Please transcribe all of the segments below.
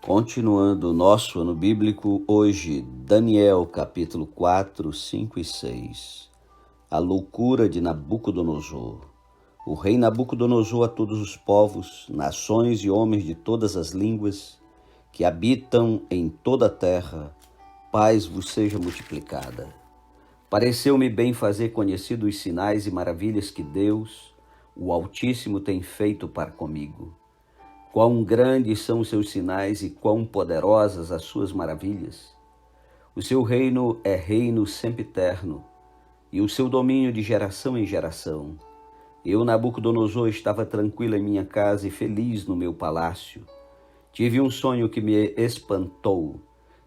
Continuando o nosso ano bíblico, hoje, Daniel, capítulo 4, 5 e 6. A loucura de Nabucodonosor. O rei Nabucodonosor a todos os povos, nações e homens de todas as línguas que habitam em toda a terra, paz vos seja multiplicada. Pareceu-me bem fazer conhecidos os sinais e maravilhas que Deus, o Altíssimo, tem feito para comigo. Quão grandes são os seus sinais e quão poderosas as suas maravilhas. O seu reino é reino sempiterno, e o seu domínio de geração em geração. Eu, Nabucodonosor, estava tranquilo em minha casa e feliz no meu palácio. Tive um sonho que me espantou,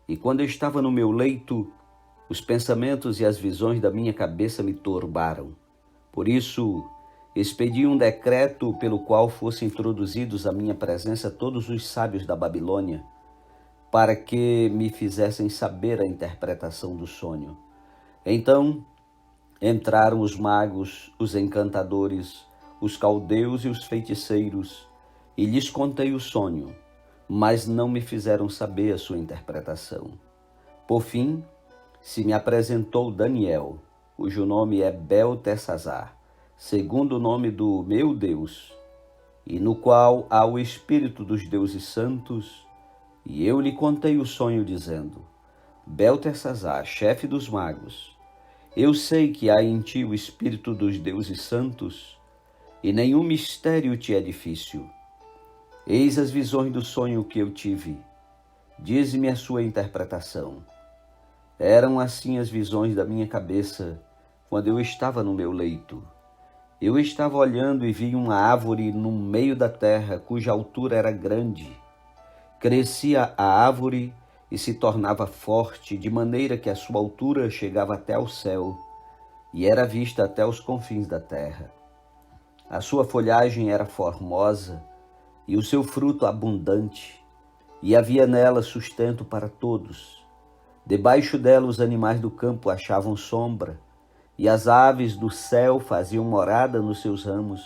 e quando eu estava no meu leito, os pensamentos e as visões da minha cabeça me turbaram. Por isso, expedi um decreto pelo qual fossem introduzidos à minha presença todos os sábios da Babilônia, para que me fizessem saber a interpretação do sonho. Então entraram os magos, os encantadores, os caldeus e os feiticeiros, e lhes contei o sonho, mas não me fizeram saber a sua interpretação. Por fim, se me apresentou Daniel, cujo nome é Beltesazar, segundo o nome do meu Deus, e no qual há o Espírito dos deuses santos, e eu lhe contei o sonho, dizendo: Beltesazar, chefe dos magos, eu sei que há em ti o Espírito dos deuses santos, e nenhum mistério te é difícil. Eis as visões do sonho que eu tive. Dize-me a sua interpretação. Eram assim as visões da minha cabeça, quando eu estava no meu leito. Eu estava olhando e vi uma árvore no meio da terra, cuja altura era grande. Crescia a árvore e se tornava forte, de maneira que a sua altura chegava até ao céu, e era vista até os confins da terra. A sua folhagem era formosa, e o seu fruto abundante, e havia nela sustento para todos. Debaixo dela os animais do campo achavam sombra, e as aves do céu faziam morada nos seus ramos,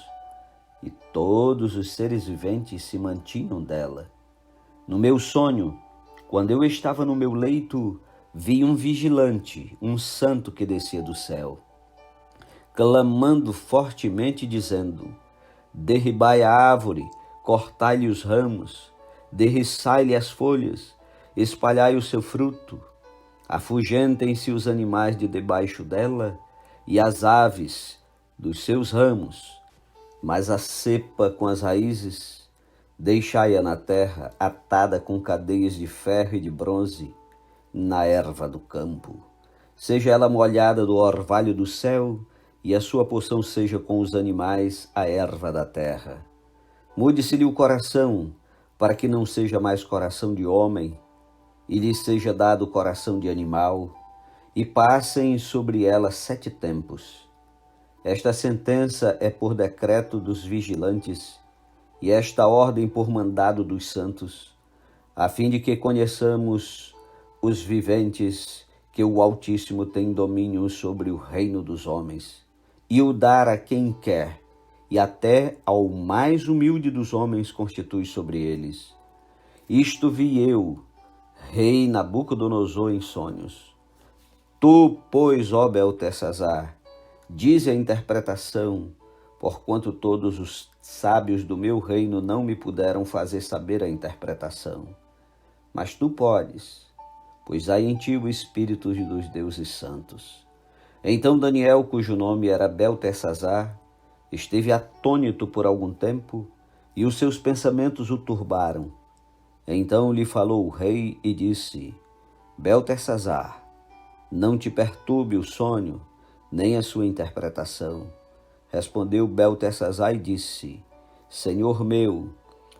e todos os seres viventes se mantinham dela. No meu sonho, quando eu estava no meu leito, vi um vigilante, um santo que descia do céu, clamando fortemente, dizendo: derribai a árvore, cortai-lhe os ramos, derriçai-lhe as folhas, espalhai o seu fruto, afugentem-se os animais de debaixo dela, e as aves dos seus ramos, mas a cepa com as raízes, deixai-a na terra, atada com cadeias de ferro e de bronze, na erva do campo. Seja ela molhada do orvalho do céu, e a sua porção seja com os animais, a erva da terra. Mude-se-lhe o coração, para que não seja mais coração de homem, e lhe seja dado coração de animal, e passem sobre ela 7 tempos. Esta sentença é por decreto dos vigilantes, e esta ordem por mandado dos santos, a fim de que conheçamos os viventes que o Altíssimo tem domínio sobre o reino dos homens, e o dar a quem quer, e até ao mais humilde dos homens constitui sobre eles. Isto vi eu, rei Nabucodonosor, em sonhos. Tu, pois, ó Beltesazar, dize a interpretação, porquanto todos os sábios do meu reino não me puderam fazer saber a interpretação. Mas tu podes, pois há em ti o Espírito dos deuses santos. Então Daniel, cujo nome era Beltesazar, esteve atônito por algum tempo, e os seus pensamentos o turbaram. Então lhe falou o rei e disse: Beltesazar, não te perturbe o sonho, nem a sua interpretação. Respondeu Beltesazar e disse: Senhor meu,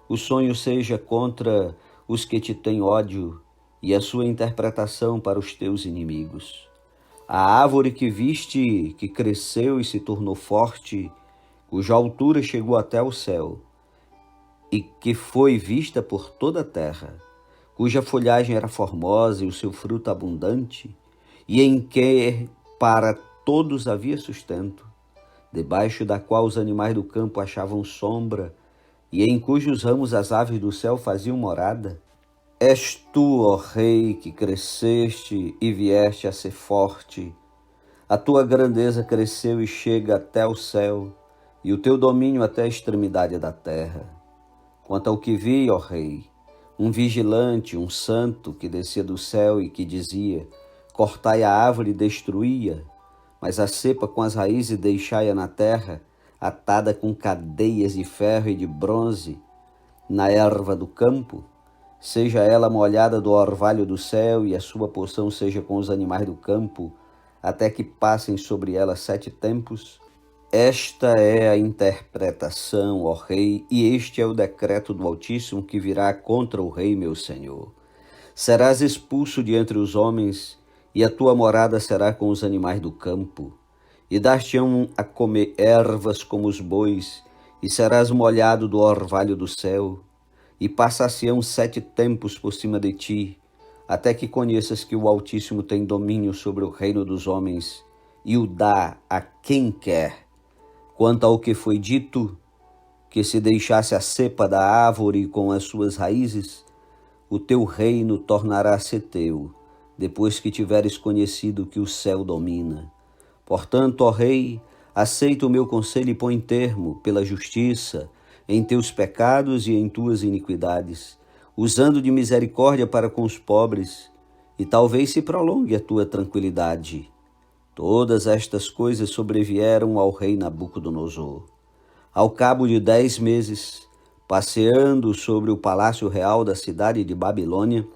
o sonho seja contra os que te têm ódio, e a sua interpretação para os teus inimigos. A árvore que viste, que cresceu e se tornou forte, cuja altura chegou até o céu, e que foi vista por toda a terra, cuja folhagem era formosa e o seu fruto abundante, e em que para todos havia sustento, debaixo da qual os animais do campo achavam sombra, e em cujos ramos as aves do céu faziam morada. És tu, ó Rei, que cresceste e vieste a ser forte. A tua grandeza cresceu e chega até o céu, e o teu domínio até a extremidade da terra. Quanto ao que vi, ó Rei, um vigilante, um santo que descia do céu e que dizia: cortai a árvore e destruía, mas a cepa com as raízes deixai-a na terra, atada com cadeias de ferro e de bronze, na erva do campo, seja ela molhada do orvalho do céu, e a sua porção seja com os animais do campo, até que passem sobre ela 7 tempos. Esta é a interpretação, ó Rei, e este é o decreto do Altíssimo que virá contra o Rei, meu Senhor. Serás expulso de entre os homens, e a tua morada será com os animais do campo. E dar-te-ão a comer ervas como os bois, e serás molhado do orvalho do céu. E passar-se-ão 7 tempos por cima de ti, até que conheças que o Altíssimo tem domínio sobre o reino dos homens, e o dá a quem quer. Quanto ao que foi dito, que se deixasse a cepa da árvore com as suas raízes, o teu reino tornará a ser teu, depois que tiveres conhecido que o céu domina. Portanto, ó Rei, aceita o meu conselho e põe termo, pela justiça, em teus pecados e em tuas iniquidades, usando de misericórdia para com os pobres, e talvez se prolongue a tua tranquilidade. Todas estas coisas sobrevieram ao rei Nabucodonosor. Ao cabo de 10 meses, passeando sobre o palácio real da cidade de Babilônia,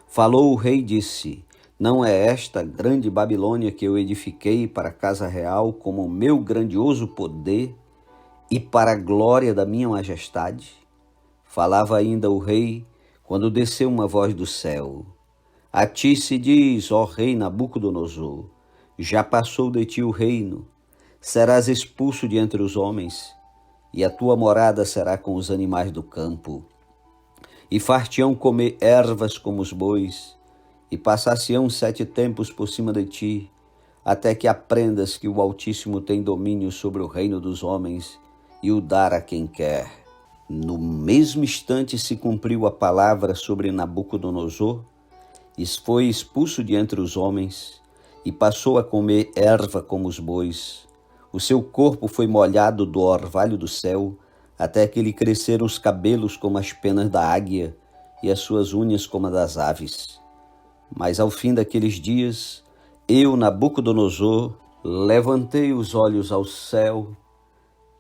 falou o rei e disse: não é esta grande Babilônia que eu edifiquei para a casa real como o meu grandioso poder e para a glória da minha majestade? Falava ainda o rei, quando desceu uma voz do céu: a ti se diz, ó rei Nabucodonosor, já passou de ti o reino, serás expulso de entre os homens, e a tua morada será com os animais do campo. E far-te-ão comer ervas como os bois, e passar-se-ão 7 tempos por cima de ti, até que aprendas que o Altíssimo tem domínio sobre o reino dos homens, e o dar a quem quer. No mesmo instante se cumpriu a palavra sobre Nabucodonosor, e foi expulso de entre os homens, e passou a comer erva como os bois. O seu corpo foi molhado do orvalho do céu, até que lhe cresceram os cabelos como as penas da águia, e as suas unhas como as das aves. Mas ao fim daqueles dias, eu, Nabucodonosor, levantei os olhos ao céu,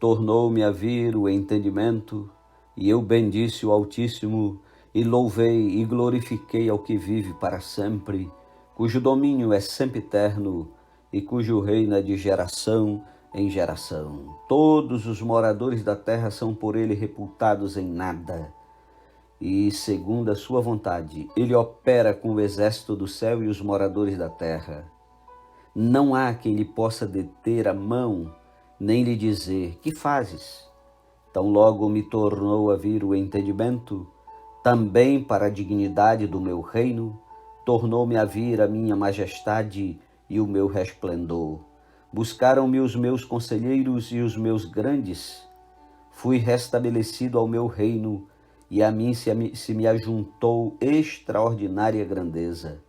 tornou-me a vir o entendimento, e eu bendisse o Altíssimo, e louvei e glorifiquei ao que vive para sempre, cujo domínio é sempre eterno, e cujo reino é de geração em geração. Todos os moradores da terra são por ele reputados em nada, e, segundo a sua vontade, ele opera com o exército do céu e os moradores da terra. Não há quem lhe possa deter a mão, nem lhe dizer: que fazes? Tão logo me tornou a vir o entendimento, também para a dignidade do meu reino, tornou-me a vir a minha majestade e o meu resplendor. Buscaram-me os meus conselheiros e os meus grandes. Fui restabelecido ao meu reino, e a mim se me ajuntou extraordinária grandeza.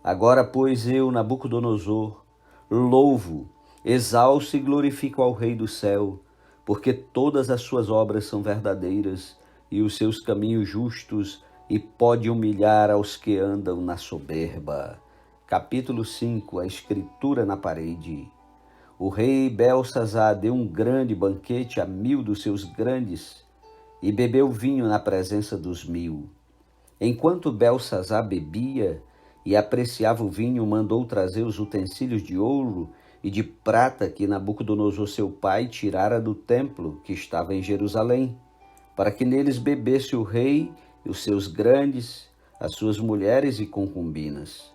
Agora, pois, eu, Nabucodonosor, louvo, exalço e glorifico ao Rei do céu, porque todas as suas obras são verdadeiras e os seus caminhos justos, e pode humilhar aos que andam na soberba. Capítulo 5. A escritura na parede. O rei Belsazar deu um grande banquete a 1000 dos seus grandes, e bebeu vinho na presença dos 1000. Enquanto Belsazar bebia e apreciava o vinho, mandou trazer os utensílios de ouro e de prata que Nabucodonosor seu pai tirara do templo que estava em Jerusalém, para que neles bebesse o rei e os seus grandes, as suas mulheres e concubinas.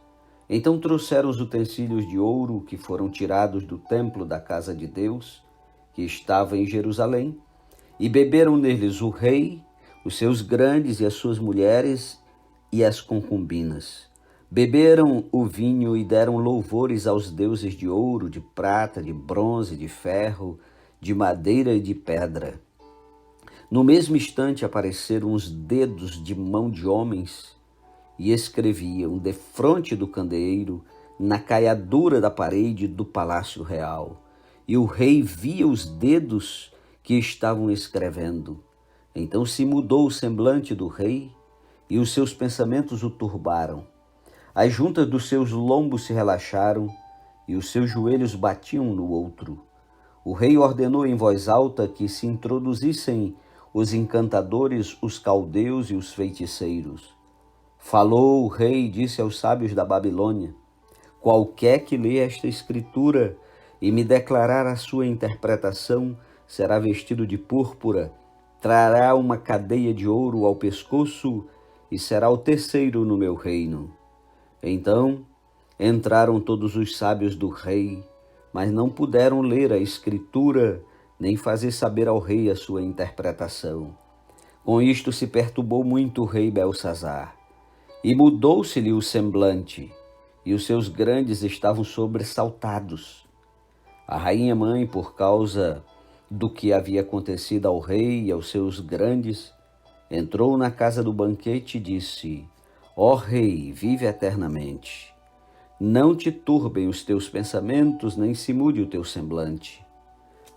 Então trouxeram os utensílios de ouro que foram tirados do templo da casa de Deus, que estava em Jerusalém, e beberam neles o rei, os seus grandes e as suas mulheres e as concubinas. Beberam o vinho e deram louvores aos deuses de ouro, de prata, de bronze, de ferro, de madeira e de pedra. No mesmo instante apareceram os dedos de mão de homens, e escreviam defronte do candeeiro, na caiadura da parede do palácio real. E o rei via os dedos que estavam escrevendo. Então se mudou o semblante do rei, e os seus pensamentos o turbaram. As juntas dos seus lombos se relaxaram, e os seus joelhos batiam um no outro. O rei ordenou em voz alta que se introduzissem os encantadores, os caldeus e os feiticeiros. Falou o rei e disse aos sábios da Babilônia: qualquer que lê esta escritura e me declarar a sua interpretação será vestido de púrpura, trará uma cadeia de ouro ao pescoço e será o terceiro no meu reino. Então entraram todos os sábios do rei, mas não puderam ler a escritura, nem fazer saber ao rei a sua interpretação. Com isto se perturbou muito o rei Belsazzar, e mudou-se-lhe o semblante, e os seus grandes estavam sobressaltados. A rainha-mãe, por causa do que havia acontecido ao rei e aos seus grandes, entrou na casa do banquete e disse: ó rei, vive eternamente. Não te turbem os teus pensamentos, nem se mude o teu semblante.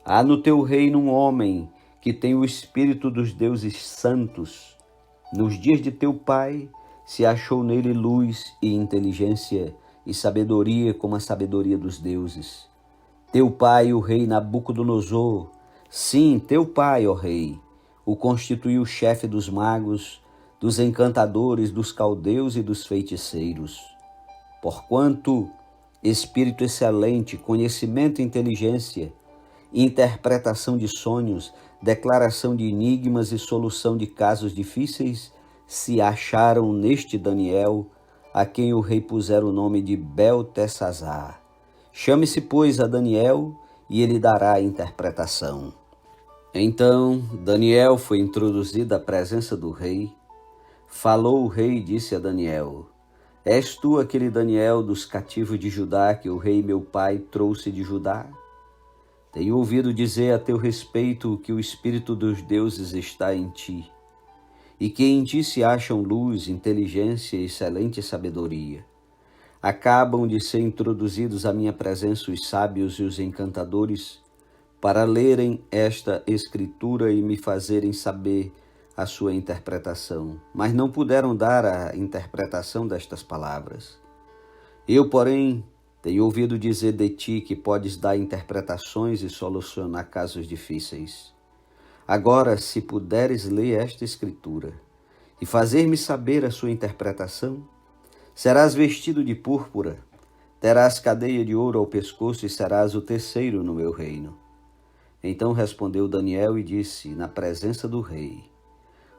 Há no teu reino um homem que tem o espírito dos deuses santos. Nos dias de teu pai se achou nele luz e inteligência e sabedoria como a sabedoria dos deuses. Teu pai, o rei Nabucodonosor, sim, teu pai, ó rei, o constituiu chefe dos magos, dos encantadores, dos caldeus e dos feiticeiros. Porquanto espírito excelente, conhecimento e inteligência, interpretação de sonhos, declaração de enigmas e solução de casos difíceis se acharam neste Daniel, a quem o rei pusera o nome de Beltesazar. Chame-se, pois, a Daniel, e ele dará a interpretação. Então Daniel foi introduzido à presença do rei. Falou o rei e disse a Daniel: és tu aquele Daniel dos cativos de Judá que o rei meu pai trouxe de Judá? Tenho ouvido dizer a teu respeito que o Espírito dos deuses está em ti, e que em ti se acham luz, inteligência e excelente sabedoria. Acabam de ser introduzidos à minha presença os sábios e os encantadores, para lerem esta escritura e me fazerem saber a sua interpretação, mas não puderam dar a interpretação destas palavras. Eu, porém, tenho ouvido dizer de ti que podes dar interpretações e solucionar casos difíceis. Agora, se puderes ler esta escritura e fazer-me saber a sua interpretação, serás vestido de púrpura, terás cadeia de ouro ao pescoço e serás o terceiro no meu reino. Então respondeu Daniel e disse, na presença do rei: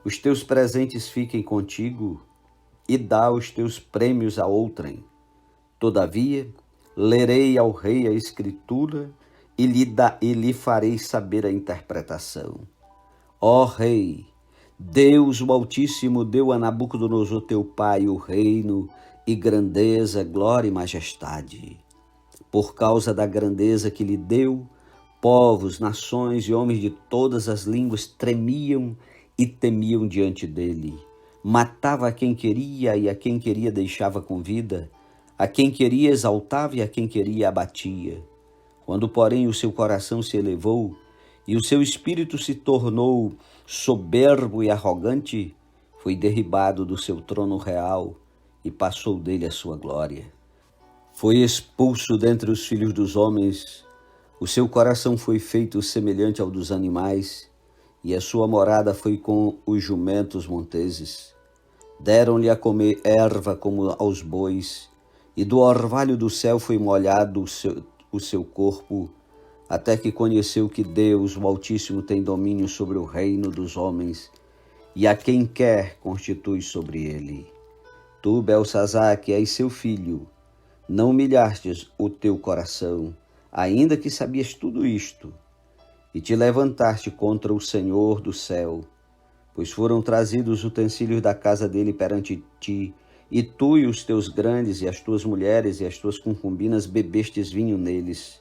os teus presentes fiquem contigo e dá os teus prêmios a outrem. Todavia, lerei ao rei a escritura e lhe farei saber a interpretação. Ó rei, Deus o Altíssimo deu a Nabucodonosor teu pai o reino e grandeza, glória e majestade. Por causa da grandeza que lhe deu, povos, nações e homens de todas as línguas tremiam e temiam diante dele. Matava a quem queria e a quem queria deixava com vida, a quem queria exaltava e a quem queria abatia. Quando, porém, o seu coração se elevou e o seu espírito se tornou soberbo e arrogante, foi derribado do seu trono real e passou dele a sua glória. Foi expulso dentre os filhos dos homens, o seu coração foi feito semelhante ao dos animais, e a sua morada foi com os jumentos monteses. Deram-lhe a comer erva como aos bois, e do orvalho do céu foi molhado o seu corpo, até que conheceu que Deus, o Altíssimo, tem domínio sobre o reino dos homens, e a quem quer constitui sobre ele. Tu, Belsazzar, que és seu filho, não humilhastes o teu coração, ainda que sabias tudo isto, e te levantaste contra o Senhor do céu, pois foram trazidos os utensílios da casa dele perante ti, e tu e os teus grandes, e as tuas mulheres, e as tuas concubinas bebestes vinho neles.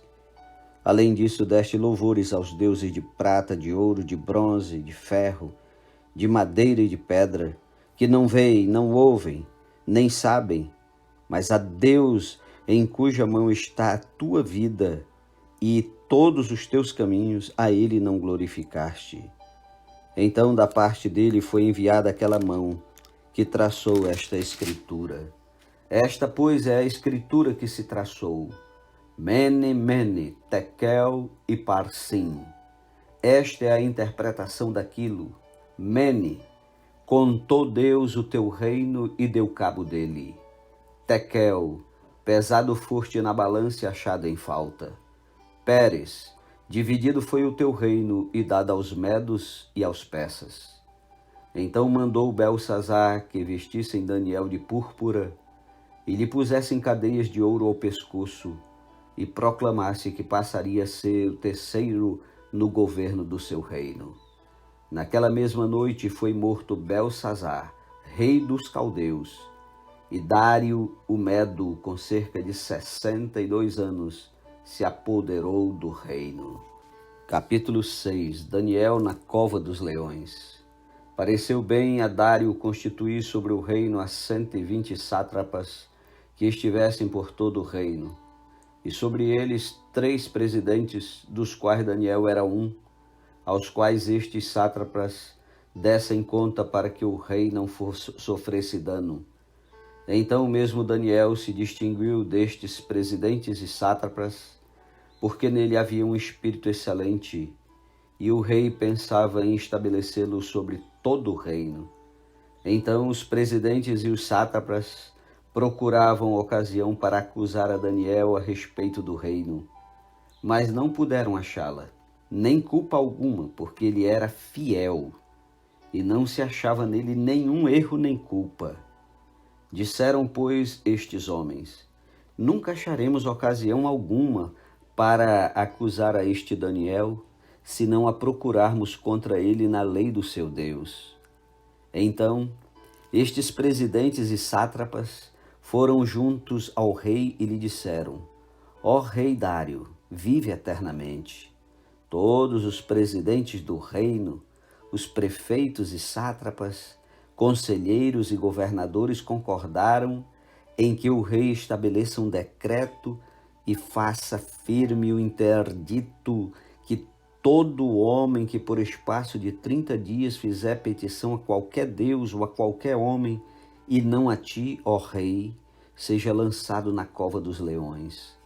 Além disso, deste louvores aos deuses de prata, de ouro, de bronze, de ferro, de madeira e de pedra, que não veem, não ouvem, nem sabem, mas a Deus em cuja mão está a tua vida e todos os teus caminhos, a ele não glorificaste. Então da parte dele foi enviada aquela mão que traçou esta escritura. Esta, pois, é a escritura que se traçou. Mene, mene, tekel e parsim. Esta é a interpretação daquilo. Mene, contou Deus o teu reino e deu cabo dele. Tekel, pesado foste na balança e achado em falta. Pérez, dividido foi o teu reino e dado aos medos e aos persas. Então mandou Beltsazar que vestissem Daniel de púrpura e lhe pusessem cadeias de ouro ao pescoço e proclamasse que passaria a ser o terceiro no governo do seu reino. Naquela mesma noite foi morto Beltsazar, rei dos caldeus, e Dário o Medo, com cerca de 62 anos, se apoderou do reino. Capítulo 6. Daniel na cova dos leões. Pareceu bem a Dário constituir sobre o reino as 120 sátrapas que estivessem por todo o reino, e sobre eles 3 presidentes, dos quais Daniel era um, aos quais estes sátrapas dessem conta para que o rei não sofresse dano. Então mesmo Daniel se distinguiu destes presidentes e sátrapas, porque nele havia um espírito excelente, e o rei pensava em estabelecê-lo sobre todo o reino. Então os presidentes e os sátrapas procuravam ocasião para acusar a Daniel a respeito do reino, mas não puderam achá-la, nem culpa alguma, porque ele era fiel, e não se achava nele nenhum erro nem culpa. Disseram, pois, estes homens: nunca acharemos ocasião alguma para acusar a este Daniel, se não a procurarmos contra ele na lei do seu Deus. Então, estes presidentes e sátrapas foram juntos ao rei e lhe disseram: ó rei Dário, vive eternamente. Todos os presidentes do reino, os prefeitos e sátrapas, conselheiros e governadores concordaram em que o rei estabeleça um decreto e faça firme o interdito que todo homem que por espaço de 30 dias fizer petição a qualquer deus ou a qualquer homem, e não a ti, ó rei, seja lançado na cova dos leões.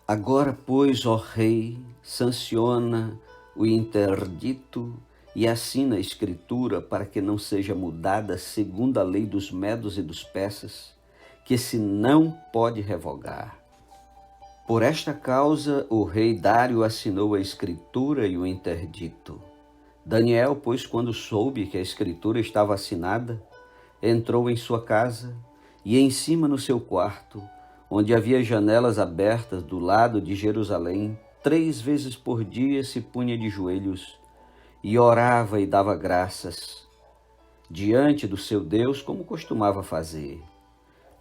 Agora, pois, ó rei, sanciona o interdito e assina a escritura para que não seja mudada segundo a lei dos medos e dos persas, que se não pode revogar. Por esta causa, o rei Dário assinou a escritura e o interdito. Daniel, pois, quando soube que a escritura estava assinada, entrou em sua casa e em cima no seu quarto, onde havia janelas abertas do lado de Jerusalém, 3 vezes por dia se punha de joelhos e orava e dava graças diante do seu Deus, como costumava fazer.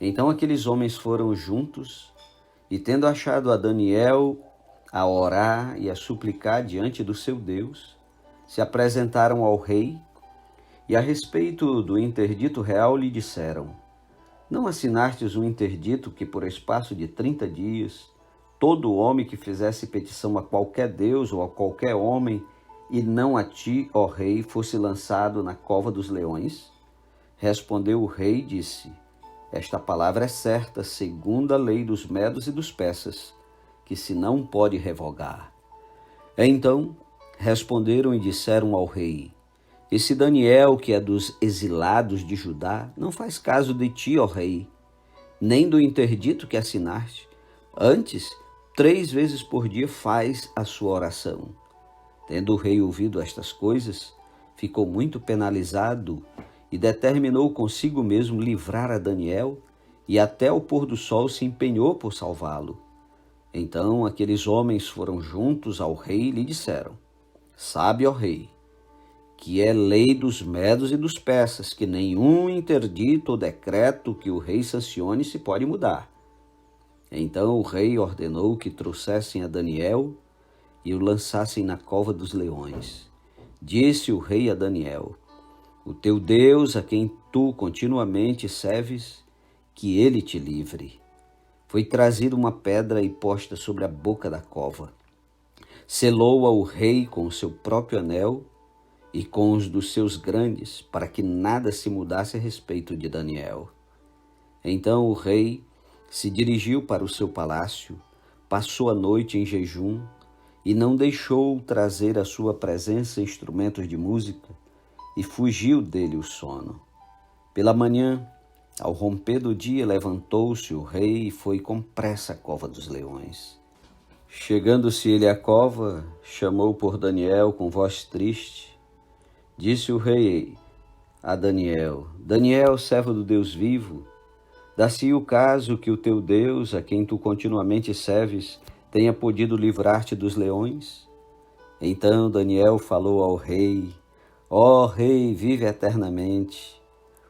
Então aqueles homens foram juntos e, tendo achado a Daniel a orar e a suplicar diante do seu Deus, se apresentaram ao rei e, a respeito do interdito real, lhe disseram: não assinastes um interdito que, por espaço de 30 dias, todo homem que fizesse petição a qualquer deus ou a qualquer homem, e não a ti, ó rei, fosse lançado na cova dos leões? Respondeu o rei e disse: esta palavra é certa, segundo a lei dos medos e dos persas, que se não pode revogar. Então responderam e disseram ao rei: esse Daniel, que é dos exilados de Judá, não faz caso de ti, ó rei, nem do interdito que assinaste. Antes, 3 vezes por dia faz a sua oração. Tendo o rei ouvido estas coisas, ficou muito penalizado e determinou consigo mesmo livrar a Daniel, e até o pôr do sol se empenhou por salvá-lo. Então aqueles homens foram juntos ao rei e lhe disseram: sabe, ó rei, que é lei dos medos e dos persas, que nenhum interdito ou decreto que o rei sancione se pode mudar. Então o rei ordenou que trouxessem a Daniel e o lançassem na cova dos leões. Disse o rei a Daniel: o teu Deus, a quem tu continuamente serves, que ele te livre. Foi trazida uma pedra e posta sobre a boca da cova. Selou-a o rei com o seu próprio anel e com os dos seus grandes, para que nada se mudasse a respeito de Daniel. Então o rei se dirigiu para o seu palácio, passou a noite em jejum e não deixou trazer à sua presença instrumentos de música, e fugiu dele o sono. Pela manhã, ao romper do dia, levantou-se o rei e foi com pressa à cova dos leões. Chegando-se ele à cova, chamou por Daniel com voz triste. Disse o rei a Daniel: Daniel, servo do Deus vivo, dá-se o caso que o teu Deus, a quem tu continuamente serves, tenha podido livrar-te dos leões? Então Daniel falou ao rei: Ó rei, vive eternamente.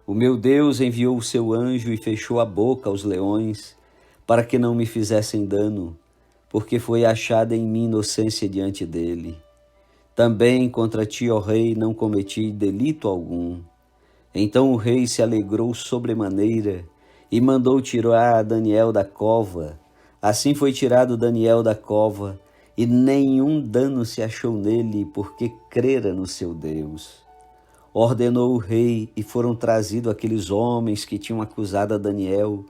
O meu Deus enviou o seu anjo e fechou a boca aos leões, para que não me fizessem dano, porque foi achada em mim inocência diante dele. Também contra ti, ó rei, não cometi delito algum. Então o rei se alegrou sobremaneira e mandou tirar Daniel da cova. Assim foi tirado Daniel da cova, e nenhum dano se achou nele, porque crera no seu Deus. Ordenou o rei, e foram trazidos aqueles homens que tinham acusado a Daniel,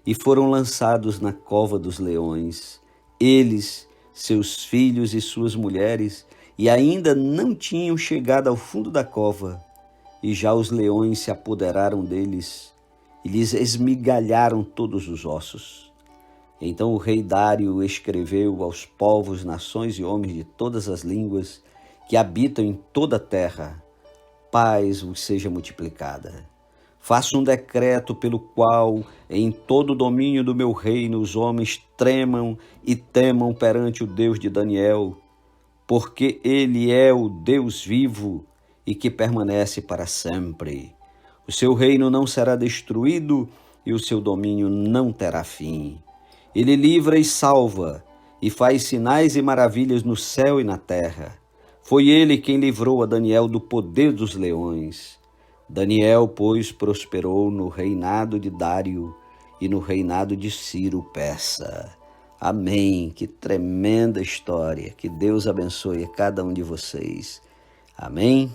e foram lançados na cova dos leões. Eles, seus filhos e suas mulheres, e ainda não tinham chegado ao fundo da cova, e já os leões se apoderaram deles, e lhes esmigalharam todos os ossos. Então o rei Dário escreveu aos povos, nações e homens de todas as línguas que habitam em toda a terra: paz vos seja multiplicada. Faço um decreto pelo qual, em todo o domínio do meu reino, os homens tremam e temam perante o Deus de Daniel, porque ele é o Deus vivo e que permanece para sempre. O seu reino não será destruído e o seu domínio não terá fim. Ele livra e salva, e faz sinais e maravilhas no céu e na terra. Foi ele quem livrou a Daniel do poder dos leões. Daniel, pois, prosperou no reinado de Dário e no reinado de Ciro persa. Amém. Que tremenda história. Que Deus abençoe a cada um de vocês. Amém.